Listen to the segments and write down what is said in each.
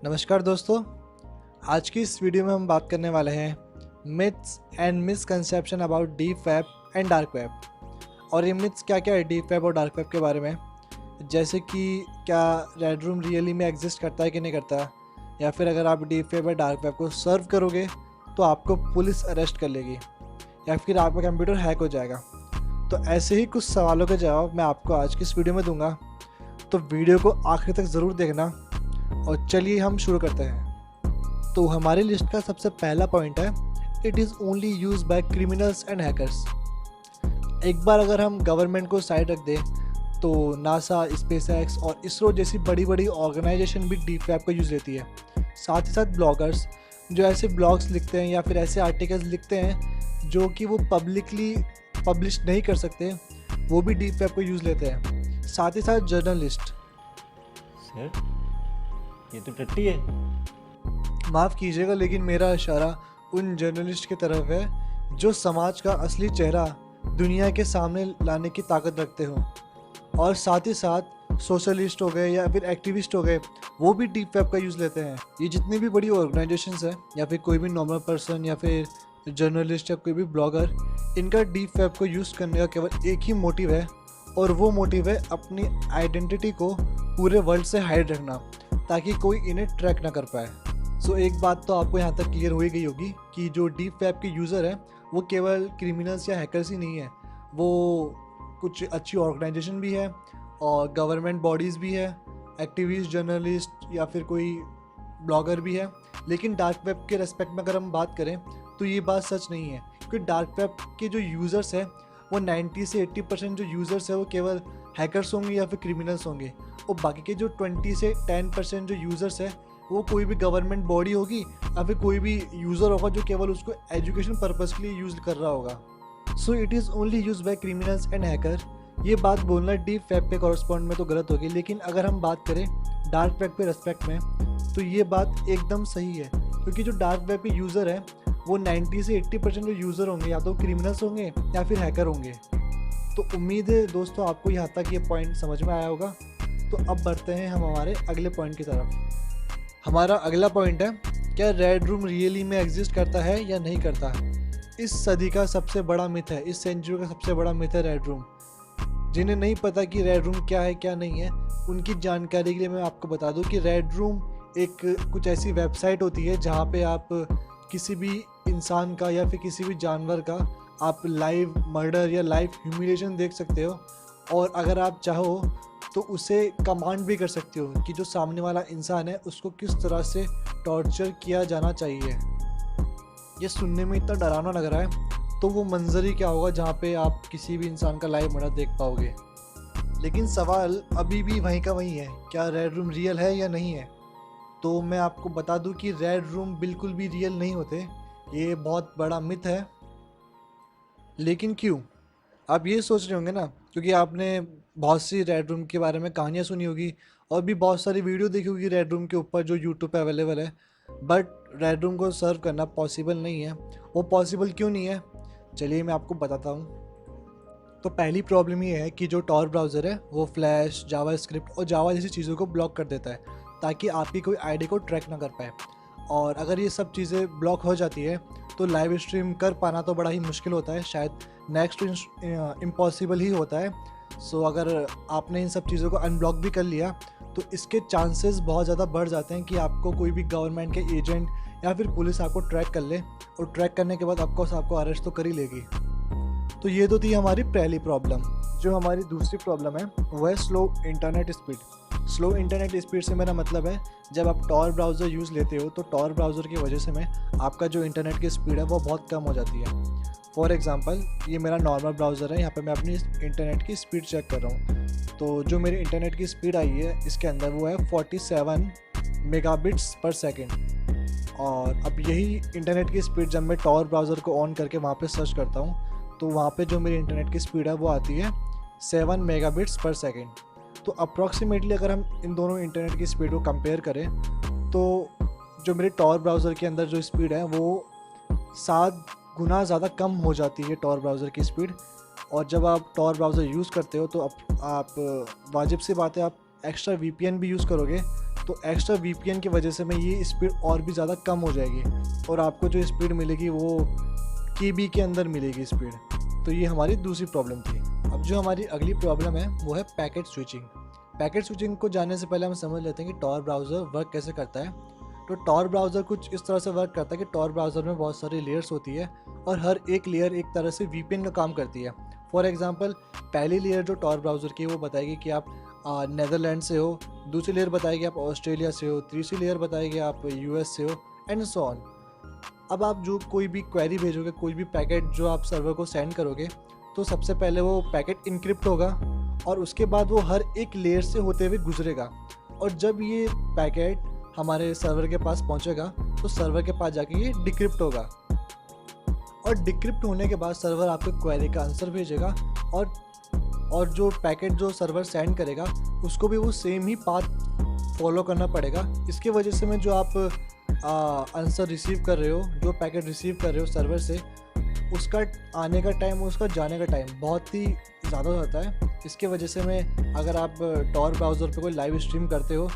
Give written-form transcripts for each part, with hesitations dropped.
नमस्कार दोस्तों। आज की इस वीडियो में हम बात करने वाले हैं myths and misconception about deep web and dark web. और ये मिथ्स क्या क्या है डीप वेब और डार्क वेब के बारे में, जैसे कि क्या रेड रूम रियली में एग्जिस्ट करता है कि नहीं करता, या फिर अगर आप डीप वेब या डार्क वेब को सर्व करोगे तो आपको पुलिस अरेस्ट कर लेगी, या फिर आपका कंप्यूटर हैक हो जाएगा। तो ऐसे ही कुछ सवालों के जवाब मैं आपको आज की इस वीडियो में दूंगा, तो वीडियो को आखिर तक ज़रूर देखना। और चलिए हम शुरू करते हैं। तो हमारी लिस्ट का सबसे पहला पॉइंट है, it is only use by criminals and hackers. एक बार अगर हम गवर्नमेंट को साइड रख दें तो नासा, स्पेसएक्स और इसरो जैसी बड़ी बड़ी ऑर्गेनाइजेशन भी डीप वेब का यूज़ लेती है। साथ ही साथ ब्लॉगर्स जो ऐसे ब्लॉग्स लिखते हैं या फिर ऐसे आर्टिकल्स लिखते हैं जो कि वो पब्लिकली पब्लिश नहीं कर सकते, वो भी डीप वेब को यूज़ लेते हैं। साथ ही साथ जर्नलिस्ट। सर, ये तो टट्टी है। माफ़ कीजिएगा, लेकिन मेरा इशारा उन जर्नलिस्ट की तरफ है जो समाज का असली चेहरा दुनिया के सामने लाने की ताकत रखते हो। और साथ ही साथ सोशलिस्ट हो गए या फिर एक्टिविस्ट हो गए, वो भी डीप वेब का यूज़ लेते हैं। ये जितनी भी बड़ी ऑर्गेनाइजेशंस हैं या फिर कोई भी नॉर्मल पर्सन या फिर जर्नलिस्ट या कोई भी ब्लॉगर, इनका डीप वेब को यूज़ करने का केवल एक ही मोटिव है, और वो मोटिव है अपनी आइडेंटिटी को पूरे वर्ल्ड से हाइड रखना, ताकि कोई इन्हें ट्रैक ना कर पाए। सो एक बात तो आपको यहाँ तक क्लियर हो ही गई होगी कि जो डीप वेब के यूज़र हैं वो केवल क्रिमिनल्स या हैकर्स ही नहीं है, वो कुछ अच्छी ऑर्गेनाइजेशन भी है और गवर्नमेंट बॉडीज़ भी है, एक्टिविस्ट, जर्नलिस्ट या फिर कोई ब्लॉगर भी है। लेकिन डार्क वेब के रेस्पेक्ट में अगर हम बात करें तो ये बात सच नहीं है, क्योंकि डार्क वेब के जो यूज़र्स हैं वो 90 से 80% जो यूज़र्स है वो केवल हैकर्स होंगे या फिर क्रिमिनल्स होंगे, और बाकी के जो 20 से 10% जो यूज़र्स है वो कोई भी गवर्नमेंट बॉडी होगी या फिर कोई भी यूज़र होगा जो केवल उसको एजुकेशन पर्पज़ के लिए यूज़ कर रहा होगा। So it is only use by criminals and hacker. ये बात बोलना डीप वेब पे कॉरस्पॉन्ड में तो गलत होगी, लेकिन अगर हम बात करें डार्क वेब पे रेस्पेक्ट में तो ये बात एकदम सही है, क्योंकि जो डार्क वेब के यूज़र है वो 90 से 80% जो यूज़र होंगे या तो क्रिमिनल्स होंगे या फिर हैकर होंगे। तो उम्मीद है दोस्तों आपको यहाँ तक ये पॉइंट समझ में आया होगा। तो अब बढ़ते हैं हम हमारे अगले पॉइंट की तरफ। हमारा अगला पॉइंट है, क्या रेड रूम रियली में एग्जिस्ट करता है या नहीं करता। इस सदी का सबसे बड़ा मिथ है, इस सेंचुरी का सबसे बड़ा मिथ है रेड रूम। जिन्हें नहीं पता कि रेड रूम क्या है क्या नहीं है, उनकी जानकारी के लिए मैं आपको बता दूं कि रेड रूम एक कुछ ऐसी वेबसाइट होती है जहाँ पे आप किसी भी इंसान का या फिर किसी भी जानवर का आप लाइव मर्डर या लाइव ह्यूमिलेशन देख सकते हो, और अगर आप चाहो तो उसे कमांड भी कर सकते हो कि जो सामने वाला इंसान है उसको किस तरह से टॉर्चर किया जाना चाहिए। ये सुनने में इतना डरावना लग रहा है, तो वो मंजर ही क्या होगा जहाँ पे आप किसी भी इंसान का लाइव मर्डर देख पाओगे। लेकिन सवाल अभी भी वहीं का वहीं है, क्या रेड रूम रियल है या नहीं है। तो मैं आपको बता दूं कि रेड रूम बिल्कुल भी रियल नहीं होते, ये बहुत बड़ा मिथ है। लेकिन क्यों, आप ये सोच रहे होंगे ना, क्योंकि आपने बहुत सी रेड रूम के बारे में कहानियाँ सुनी होगी और भी बहुत सारी वीडियो देखी होगी रेड रूम के ऊपर जो यूट्यूब पे अवेलेबल है। बट रेड रूम को सर्व करना पॉसिबल नहीं है। वो पॉसिबल क्यों नहीं है, चलिए मैं आपको बताता हूँ। तो पहली प्रॉब्लम ये है कि जो टॉर ब्राउज़र है वो फ्लैश, जावास्क्रिप्ट और जावा जैसी चीज़ों को ब्लॉक कर देता है, ताकि आपकी कोई आईडी को ट्रैक ना कर पाए। और अगर ये सब चीज़ें ब्लॉक हो जाती है तो लाइव स्ट्रीम कर पाना तो बड़ा ही मुश्किल होता है, शायद नेक्स्ट इम्पॉसिबल ही होता है। सो अगर आपने इन सब चीज़ों को अनब्लॉक भी कर लिया तो इसके चांसेस बहुत ज़्यादा बढ़ जाते हैं कि आपको कोई भी गवर्नमेंट के एजेंट या फिर पुलिस आपको ट्रैक कर ले, और ट्रैक करने के बाद आपको अरेस्ट तो कर ही लेगी। तो ये तो थी हमारी पहली प्रॉब्लम। जो हमारी दूसरी प्रॉब्लम है वो है slow internet speed. Slow internet speed से मेरा मतलब है, जब आप टॉर ब्राउज़र यूज़ लेते हो तो टॉर ब्राउज़र की वजह से आपका जो इंटरनेट की स्पीड है वो बहुत कम हो जाती है। फॉर एग्ज़ाम्पल, ये मेरा नॉर्मल ब्राउज़र है, यहाँ पे मैं अपनी इंटरनेट की स्पीड चेक कर रहा हूँ। तो जो मेरी इंटरनेट की स्पीड आई है इसके अंदर वो है 47 मेगाबिट्स पर सेकेंड। और अब यही इंटरनेट की स्पीड जब मैं टॉर ब्राउज़र को ऑन करके वहाँ पे सर्च करता हूँ तो वहाँ पे जो मेरी इंटरनेट की स्पीड है वो आती है 7 मेगाबिट्स पर सेकेंड। तो अप्रॉक्सीमेटली अगर हम इन दोनों इंटरनेट की स्पीड को कंपेयर करें तो जो मेरे टॉर ब्राउज़र के अंदर जो स्पीड है वो 7 गुना ज़्यादा कम हो जाती है टॉर ब्राउज़र की स्पीड। और जब आप टॉर ब्राउज़र यूज़ करते हो तो आप वाजिब सी बात है, आप एक्स्ट्रा VPN भी यूज़ करोगे तो एक्स्ट्रा वीपीएन की वजह से में ये स्पीड और भी ज़्यादा कम हो जाएगी और आपको जो स्पीड मिलेगी वो केबी के अंदर मिलेगी स्पीड। तो ये हमारी दूसरी प्रॉब्लम थी। अब जो हमारी अगली प्रॉब्लम है वो है पैकेट स्विचिंग। पैकेट स्विचिंग को जानने से पहले हम समझ लेते हैं कि टॉर ब्राउज़र वर्क कैसे करता है। तो टॉर ब्राउज़र कुछ इस तरह से वर्क करता है कि टॉर ब्राउज़र में बहुत सारी लेयर्स होती है और हर एक लेयर एक तरह से वीपीएन का काम करती है। फॉर एग्जांपल, पहली लेयर जो टॉर ब्राउज़र की है वो बताएगी कि आप नेदरलैंड से हो, दूसरी लेयर बताएगी आप ऑस्ट्रेलिया से हो, तीसरी लेयर बताएगी आप यूएस से हो, एंड सो ऑन। अब आप जो कोई भी क्वेरी भेजोगे, कोई भी पैकेट जो आप सर्वर को सेंड करोगे, तो सबसे पहले वो पैकेट इनक्रिप्ट होगा और उसके बाद वो हर एक लेयर से होते हुए गुजरेगा। और जब ये पैकेट हमारे सर्वर के पास पहुंचेगा तो सर्वर के पास जाके ये डिक्रिप्ट होगा और डिक्रिप्ट होने के बाद सर्वर आपको क्वेरी का आंसर भेजेगा और जो पैकेट जो सर्वर सेंड करेगा उसको भी वो सेम ही पाथ फॉलो करना पड़ेगा। इसकी वजह से में जो आप आंसर रिसीव कर रहे हो, जो पैकेट रिसीव कर रहे हो सर्वर से, उसका आने का टाइम, उसका जाने का टाइम बहुत ही ज़्यादा हो जाता है। इसके वजह से में अगर आप टॉर ब्राउज़र पे कोई लाइव स्ट्रीम करते हो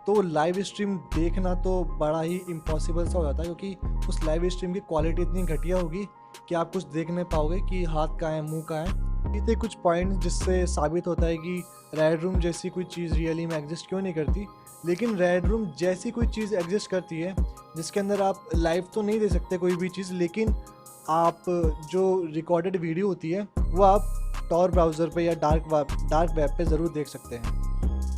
तो लाइव स्ट्रीम देखना तो बड़ा ही इम्पॉसिबल सा हो जाता है, क्योंकि उस लाइव स्ट्रीम की क्वालिटी इतनी घटिया होगी कि आप कुछ देख नहीं पाओगे कि हाथ कहाँ है, मुंह कहाँ है। ये थे कुछ पॉइंट्स जिससे साबित होता है कि रेड रूम जैसी कोई चीज़ रियली में एग्जिस्ट क्यों नहीं करती। लेकिन रेड रूम जैसी कोई चीज़ एग्जिस्ट करती है जिसके अंदर आप लाइव तो नहीं दे सकते कोई भी चीज़, लेकिन आप जो रिकॉर्डेड वीडियो होती है वो आप टॉर ब्राउज़र पे या डार्क वेब पे ज़रूर देख सकते हैं।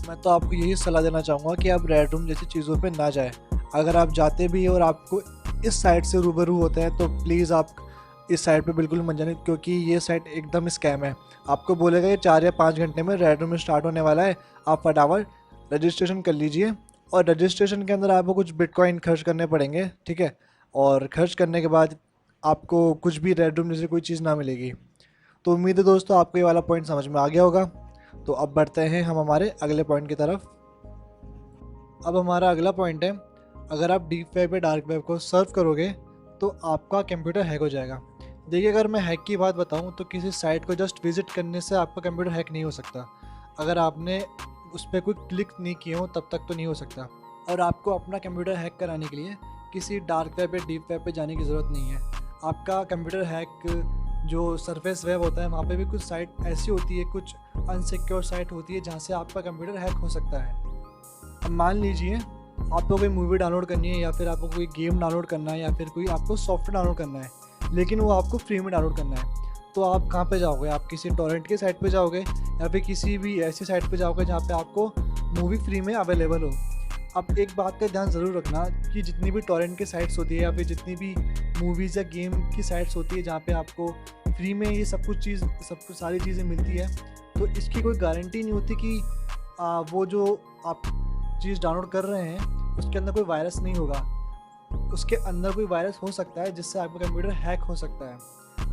मैं तो आपको यही सलाह देना चाहूँगा कि आप रेड रूम जैसी चीज़ों पे ना जाएं। अगर आप जाते भी और आपको इस साइट से रूबरू होते हैं तो प्लीज़ आप इस साइट पे बिल्कुल मत जाने, क्योंकि ये साइट एकदम स्कैम है। आपको बोलेगा ये 4 या 5 घंटे में रेड रूम स्टार्ट होने वाला है, आप फटाफट रजिस्ट्रेशन कर लीजिए। और रजिस्ट्रेशन के अंदर आपको कुछ बिटकॉइन खर्च करने पड़ेंगे, ठीक है, और खर्च करने के बाद आपको कुछ भी रेड रूम जैसी कोई चीज़ ना मिलेगी। तो उम्मीद है दोस्तों आपको ये वाला पॉइंट समझ में आ गया होगा। तो अब बढ़ते हैं हम हमारे अगले पॉइंट की तरफ। अब हमारा अगला पॉइंट है, अगर आप डीप वेब या डार्क वेब को सर्व करोगे तो आपका कंप्यूटर हैक हो जाएगा। देखिए, अगर मैं हैक की बात बताऊं तो किसी साइट को जस्ट विजिट करने से आपका कंप्यूटर हैक नहीं हो सकता। अगर आपने उस पर कोई क्लिक नहीं किए हो तब तक तो नहीं हो सकता। और आपको अपना कंप्यूटर हैक कराने के लिए किसी डार्क वेब या डीप वेब पे जाने की ज़रूरत नहीं है। आपका कंप्यूटर हैक जो सरफेस वेब होता है वहाँ पे भी कुछ साइट ऐसी होती है, कुछ अनसिक्योर साइट होती है जहाँ से आपका कंप्यूटर हैक हो सकता है। अब मान लीजिए आपको कोई मूवी डाउनलोड करनी है या फिर आपको कोई गेम डाउनलोड करना है या फिर कोई आपको सॉफ्टवेयर डाउनलोड करना है, लेकिन वो आपको फ्री में डाउनलोड करना है। तो आप कहाँ पे जाओगे? आप किसी टॉरेंट की साइट पे जाओगे या फिर किसी भी ऐसी साइट पे जाओगे जहाँ पे आपको मूवी फ्री में अवेलेबल हो। अब एक बात का ध्यान ज़रूर रखना कि जितनी भी टॉरेंट की साइट्स होती है या फिर जितनी भी मूवीज़ या गेम की साइट्स होती है जहाँ पे आपको फ्री में ये सब कुछ सारी चीज़ें मिलती है, तो इसकी कोई गारंटी नहीं होती कि वो जो आप चीज़ डाउनलोड कर रहे हैं उसके अंदर कोई वायरस नहीं होगा। उसके अंदर कोई वायरस हो सकता है जिससे आपका कंप्यूटर हैक हो सकता है।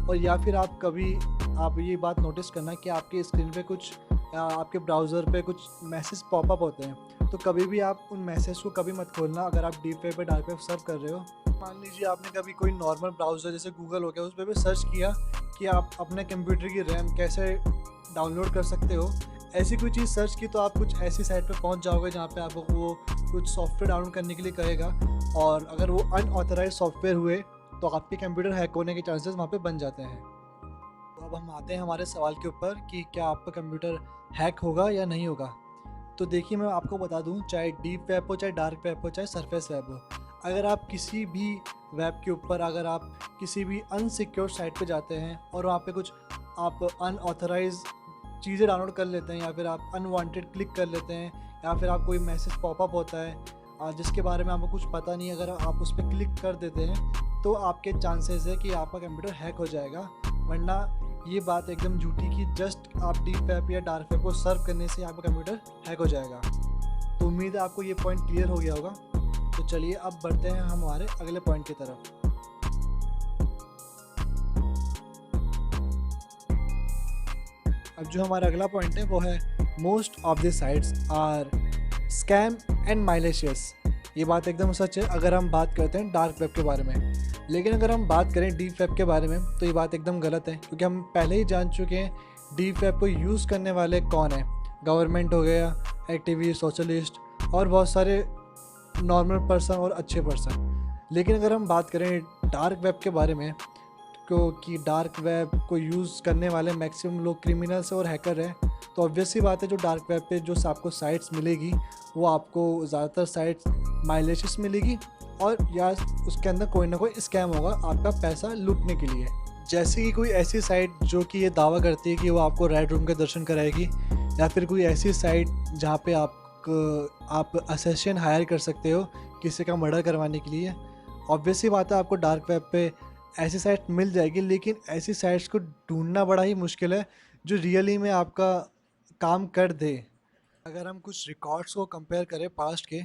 और या फिर आप ये बात नोटिस करना कि आपके स्क्रीन पे कुछ आपके ब्राउज़र पे कुछ मैसेज पॉपअप होते हैं, तो कभी भी आप उन मैसेज को कभी मत खोलना अगर आप डीप वेब पे डार्क वेब सर्च कर रहे हो। मान लीजिए आपने कभी कोई नॉर्मल ब्राउज़र जैसे गूगल हो गया उस पर भी सर्च किया कि आप अपने कंप्यूटर की रैम कैसे डाउनलोड कर सकते हो, ऐसी कोई चीज़ सर्च की तो आप कुछ ऐसी साइट पे पहुंच जाओगे जहाँ पे आपको वो कुछ सॉफ्टवेयर डाउनलोड करने के लिए कहेगा, और अगर वो अनऑथराइज सॉफ्टवेयर हुए तो आपके कंप्यूटर हैक होने के चांसेस वहाँ पे बन जाते हैं। तो अब हम आते हैं हमारे सवाल के ऊपर कि क्या आपका कंप्यूटर हैक होगा या नहीं होगा। तो देखिए, मैं आपको बता दूं, चाहे डीप वेब हो, चाहे डार्क वेब हो, चाहे सरफेस वेब हो, अगर आप किसी भी वेब के ऊपर अगर आप किसी भी अनसिक्योर साइट पे जाते हैं और वहाँ पे कुछ आप अनऑथराइज चीज़ें डाउनलोड कर लेते हैं या फिर आप अनवांटेड क्लिक कर लेते हैं या फिर आप कोई मैसेज पॉपअप होता है जिसके बारे में आपको कुछ पता नहीं, अगर आप उस पर क्लिक कर देते हैं तो आपके चांसेस है कि आपका कंप्यूटर हैक हो जाएगा। वरना ये बात एकदम झूठी कि जस्ट आप डीप वेब या डार्क वेब को सर्व करने से आपका कंप्यूटर हैक हो जाएगा। तो उम्मीद है आपको ये पॉइंट क्लियर हो गया होगा। तो चलिए अब बढ़ते हैं हम हमारे अगले पॉइंट की तरफ। अब जो हमारा अगला पॉइंट है वो है most of the sites are scam and malicious. ये बात एकदम सच है अगर हम बात करते हैं डार्क वेब के बारे में, लेकिन अगर हम बात करें डीप वेब के बारे में तो ये बात एकदम गलत है, क्योंकि हम पहले ही जान चुके हैं डीप वेब को यूज़ करने वाले कौन है। गवर्नमेंट हो गया, एक्टिविस्ट, सोशलिस्ट और बहुत सारे नॉर्मल पर्सन और अच्छे पर्सन। लेकिन अगर हम बात करें डार्क वेब के बारे में, क्योंकि डार्क वेब को यूज़ करने वाले मैक्सिमम लोग क्रिमिनल्स और हैकर हैं, तो ऑब्वियस सी बात है जो डार्क वेब पे जो आपको साइट्स मिलेगी वो आपको ज़्यादातर साइट्स माइलिशियस मिलेगी, और या उसके अंदर कोई ना कोई स्कैम होगा आपका पैसा लूटने के लिए। जैसे कि कोई ऐसी साइट जो कि ये दावा करती है कि वो आपको रेड रूम के दर्शन कराएगी, या फिर कोई ऐसी साइट जहाँ पे आप असेसिन हायर कर सकते हो किसी का मर्डर करवाने के लिए। ऑब्वियस सी बात है आपको डार्क वेब पे ऐसी साइट मिल जाएगी, लेकिन ऐसी साइट्स को ढूंढना बड़ा ही मुश्किल है जो रियली में आपका काम कर दे। अगर हम कुछ रिकॉर्ड्स को कंपेयर करें पास्ट के,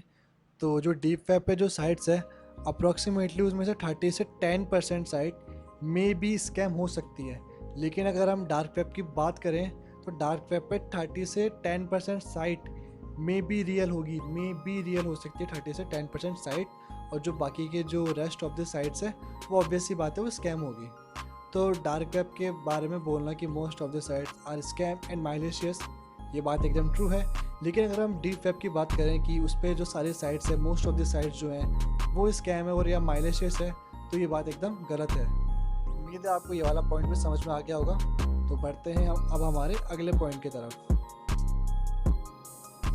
तो जो डीप वेब पे जो साइट्स है अप्रॉक्सीमेटली उसमें से 30 से 10% साइट मे बी स्कैम हो सकती है। लेकिन अगर हम डार्क वेब की बात करें तो डार्क वेब पे 30 से 10% साइट मे बी रियल होगी, मे बी रियल हो सकती है 30 से 10% साइट, और जो बाकी के जो रेस्ट ऑफ द साइट्स है वो ऑब्वियस सी बात है वो स्कैम होगी। तो डार्क वेब के बारे में बोलना कि most of the sites are scam and malicious, ये बात एकदम ट्रू है। लेकिन अगर हम डीप वेब की बात करें कि उस पर जो सारी साइट्स है, मोस्ट ऑफ द साइट्स जो हैं वो स्कैम है और या माइलिशियस है, तो ये बात एकदम गलत है। उम्मीद है आपको ये वाला पॉइंट भी समझ में आ गया होगा। तो बढ़ते हैं हम अब हमारे अगले पॉइंट की तरफ।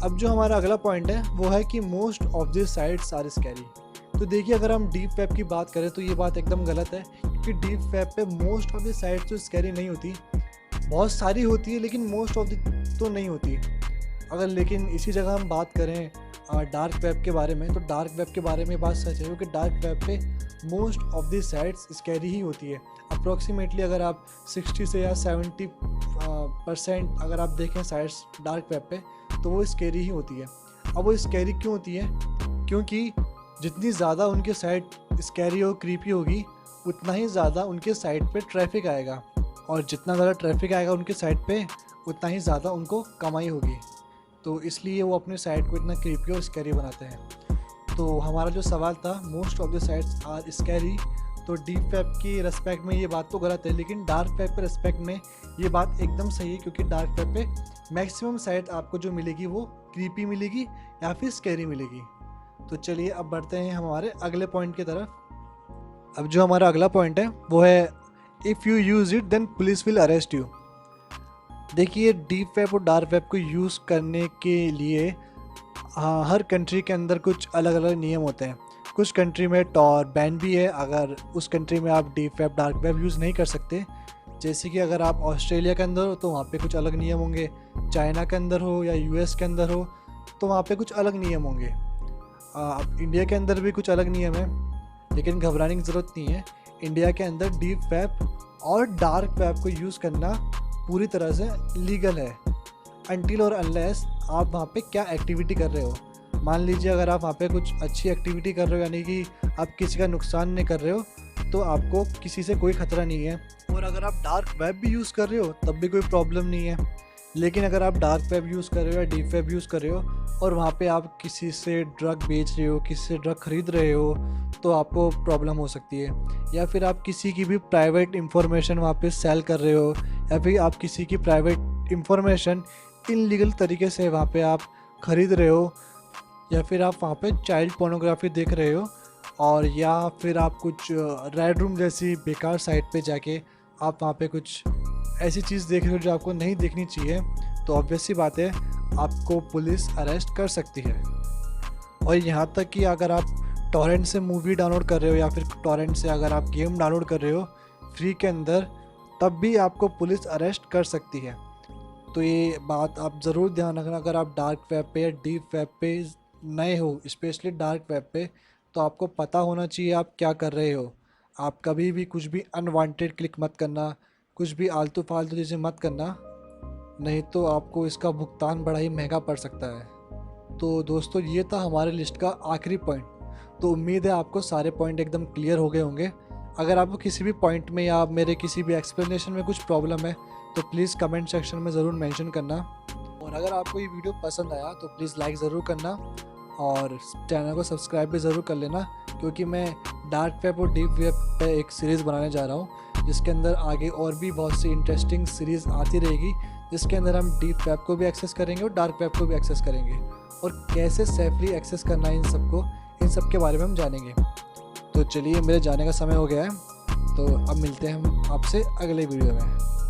अब जो हमारा अगला पॉइंट है वो है कि most of the sites are scary. तो देखिए अगर हम डीप वेब की बात करें तो ये बात एकदम गलत है, क्योंकि डीप वेब पे मोस्ट ऑफ द साइट्स तो स्कैरी नहीं होती, बहुत सारी होती है लेकिन मोस्ट ऑफ द तो नहीं होती। अगर लेकिन इसी जगह हम बात करें डार्क वेब के बारे में, तो डार्क वेब के बारे में बात सच है, क्योंकि डार्क वेब पे most of the sites scary ही होती है। अप्रॉक्सीमेटली अगर आप 60 से या 70% अगर आप देखें साइट्स डार्क वेब पे, तो वो स्कैरी ही होती है। अब वो स्कैरी क्यों होती है? क्योंकि जितनी ज़्यादा उनके साइट स्कैरी और क्रीपी होगी उतना ही ज़्यादा उनके साइट पे ट्रैफिक आएगा, और जितना ज़्यादा ट्रैफिक आएगा उनके साइट पे उतना ही ज़्यादा उनको कमाई होगी। तो इसलिए वो अपने साइट को इतना क्रीपी और स्कैरी बनाते हैं। तो हमारा जो सवाल था most of the sites are scary, तो डीप वेब की रेस्पेक्ट में ये बात तो गलत है, लेकिन डार्क वेब के रेस्पेक्ट में ये बात एकदम सही है, क्योंकि डार्क वेब पे मैक्सिमम साइट आपको जो मिलेगी वो क्रीपी मिलेगी या फिर स्कैरी मिलेगी। तो चलिए अब बढ़ते हैं हमारे अगले पॉइंट की तरफ। अब जो हमारा अगला पॉइंट है वो है if you use it then police will arrest you. देखिए डीप वेब और डार्क वेब को यूज़ करने के लिए हर कंट्री के अंदर कुछ अलग अलग नियम होते हैं। कुछ कंट्री में टॉर बैन भी है, अगर उस कंट्री में आप deep web dark web use नहीं कर सकते। जैसे कि अगर आप ऑस्ट्रेलिया के अंदर हो तो वहाँ पे कुछ अलग नियम होंगे, चाइना के अंदर हो या यूएस के अंदर हो तो वहाँ पे कुछ अलग नियम होंगे। अब इंडिया के अंदर भी कुछ अलग नियम है, लेकिन घबराने की ज़रूरत नहीं है। इंडिया के अंदर डीप वेब और डार्क वेब को यूज़ करना पूरी तरह से लीगल है, अनटिल और अनलेस आप वहाँ पे क्या एक्टिविटी कर रहे हो। मान लीजिए अगर आप वहाँ पे कुछ अच्छी एक्टिविटी कर रहे हो, यानी कि आप किसी का नुकसान नहीं कर रहे हो, तो आपको किसी से कोई ख़तरा नहीं है। और अगर आप डार्क वेब भी यूज़ कर रहे हो तब भी कोई प्रॉब्लम नहीं है। लेकिन अगर आप डार्क वेब यूज़ कर रहे हो या डीप वेब यूज़ कर रहे हो और वहाँ पे आप किसी से ड्रग बेच रहे हो, किसी से ड्रग खरीद रहे हो, तो आपको प्रॉब्लम हो सकती है। या फिर आप किसी की भी प्राइवेट इंफॉर्मेशन वहाँ पे सेल कर रहे हो, या फिर आप किसी की प्राइवेट इंफॉर्मेशन इनलीगल तरीके से वहाँ पे आप ख़रीद रहे हो, या फिर आप वहाँ पे चाइल्ड पोर्नोग्राफी देख रहे हो, और या फिर आप कुछ रेड रूम जैसी बेकार साइट पे जाके आप वहाँ पे कुछ ऐसी चीज़ देख रहे हो जो आपको नहीं देखनी चाहिए, तो ऑब्वियस सी बात है आपको पुलिस अरेस्ट कर सकती है। और यहाँ तक कि अगर आप टॉरेंट से मूवी डाउनलोड कर रहे हो या फिर टॉरेंट से अगर आप गेम डाउनलोड कर रहे हो फ्री के अंदर, तब भी आपको पुलिस अरेस्ट कर सकती है। तो ये बात आप ज़रूर ध्यान रखना। अगर आप डार्क वेब पे या डीप वेब पे नए हो, स्पेशली डार्क वेब पे, तो आपको पता होना चाहिए आप क्या कर रहे हो। आप कभी भी कुछ भी अनवांटेड क्लिक मत करना, कुछ भी आलतू फालतू चीज़ें मत करना, नहीं तो आपको इसका भुगतान बड़ा ही महंगा पड़ सकता है। तो दोस्तों ये था हमारे लिस्ट का आखिरी पॉइंट। तो उम्मीद है आपको सारे पॉइंट एकदम क्लियर हो गए होंगे। अगर आपको किसी भी पॉइंट में या मेरे किसी भी एक्सप्लेनेशन में कुछ प्रॉब्लम है तो प्लीज़ कमेंट सेक्शन में ज़रूर मेंशन करना। और अगर आपको ये वीडियो पसंद आया तो प्लीज़ लाइक ज़रूर करना और चैनल को सब्सक्राइब भी ज़रूर कर लेना, क्योंकि मैं डार्क वेब और डीप वेब पे एक सीरीज़ बनाने जा रहा हूँ, जिसके अंदर आगे और भी बहुत सी इंटरेस्टिंग सीरीज़ आती रहेगी, जिसके अंदर हम डीप वेब को भी एक्सेस करेंगे और डार्क वेब को भी एक्सेस करेंगे, और कैसे सेफली एक्सेस करना है इन सबको, इन सब के बारे में हम जानेंगे। तो चलिए, मेरे जाने का समय हो गया है, तो अब मिलते हैं हम आपसे अगले वीडियो में।